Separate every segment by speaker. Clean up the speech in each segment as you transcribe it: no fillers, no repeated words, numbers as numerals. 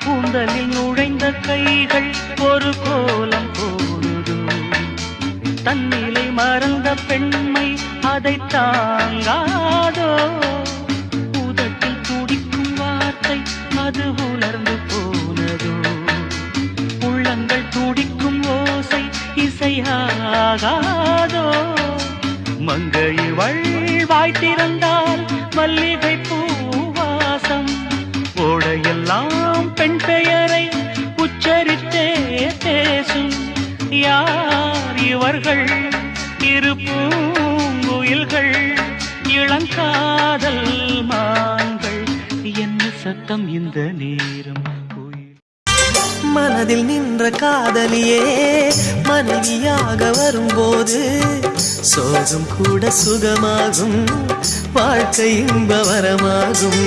Speaker 1: கூந்தலில் நுழைந்த கைகள் ஒரு கோலம் போடுதோ தன்னிலை மறந்த பெண்மை அதை தாங்காதோ உதட்டில் துடிக்கும் வார்த்தை அது உணர்ந்து போனதோ உள்ளங்கள் துடிக்கும் ஓசை இசையாகாதோ மங்கையவள் வாய் திறந்தால் மல்லிகை பூவாசம் ஓடையெல்லாம் பெண் பெயரை உச்சரித்தே பேசும் யார் இவர்கள் இரு பூங்குயில்கள் இளங்காதல் மான்கள் என்ன சத்தம் இந்த நேரம்
Speaker 2: மனதில் நின்ற காதலியே மனைவியாக வரும்போது சோகம் கூட சுகமாகும் வாழ்க்கை இன்பவரமாகும்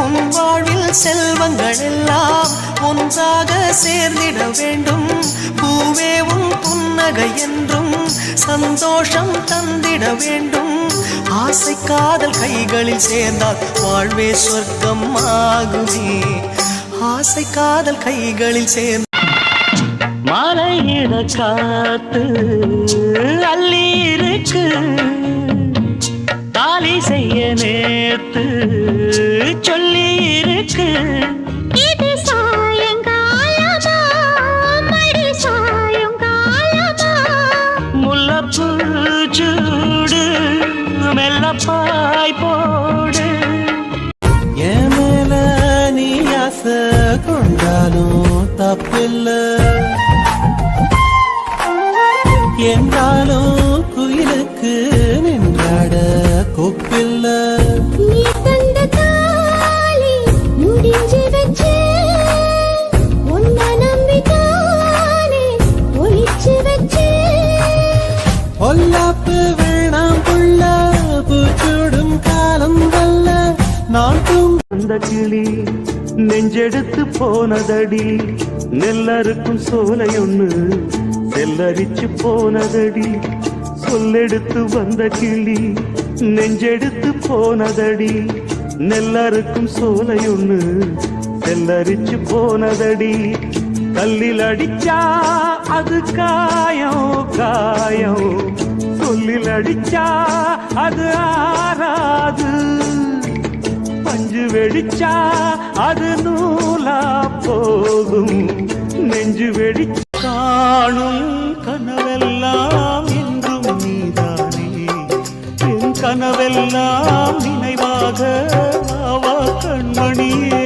Speaker 2: உன் வாழ்வில் செல்வங்கள் எல்லாம் ஒன்றாக சேர்ந்திட வேண்டும் பூவே உன் புன்னகை என்றும் சந்தோஷம் தந்திட வேண்டும் ஆசை காதல் கைகளில் சேர்ந்தால் வாழ்வே சொர்க்கம் ஆகுமே ஆசை காதல் கைகளில் சேர்ந்த
Speaker 1: மலையிட காத்து அள்ளி இருக்கு தாலி செய்ய நேத்து சொல்லி இருக்கு
Speaker 3: இது சாயங்காலமா மடி சாயங்காலமா
Speaker 1: முல்லப்பூ சூடு மெல்லப்பாய் போடு
Speaker 2: என் மேல நீ ஆசை கொண்டாலும் தப்பில்லை என்றாலும் குயிலுக்கு நின்றாட கொப்பில்லை
Speaker 3: நீ தந்த தாலி முடிஞ்சு வச்சு உன்னை நம்பித்தானே ஒளிச்சு வச்சு
Speaker 2: பொல்லாப்பு வேணாம் புள்ள பூச்சூடும் காலம் வல்ல நான்
Speaker 1: அந்த கிளி நெஞ்செடுத்து போனதடி நெல்லறுக்கும் சோலை ஒண்ணு செல்லரிச்சு போனதடி சொல்லெடுத்து வந்த கிளி நெஞ்செடுத்து போனதடி நெல்லறுக்கும் சோலை ஒண்ணு செல்லரிச்சு போனதடி கல்லில் அடிச்சா அது காயம் காயம் சொல்லில் அடிச்சா அது ஆறாது பஞ்சு வெடிச்சா அது நூலா போகும் நெஞ்சு வெடிச்ச காணும் கனவெல்லாம் என்றும் நீதானே என் கனவெல்லாம் நினைவாக அவா கண்மணியே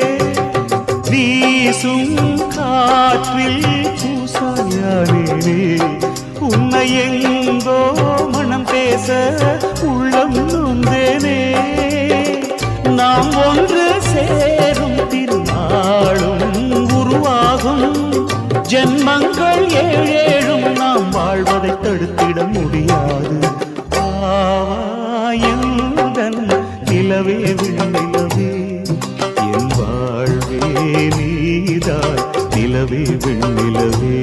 Speaker 1: வீசும் காற்றில் பூசாயானே உன்னை எங்கோ மனம் பேச உள்ளம் நொந்தேனே நாம் ஒன்று சேரும் திருநாளும் உருவாகும் ஜென்மங்கள் ஏழேழும் நாம் வாழ்வதை தடுத்திட முடியாது ஆவாயந்தன் நிலவே விண்ணிலவே என் வாழ்வே நீதான் நிலவே விண்ணிலவே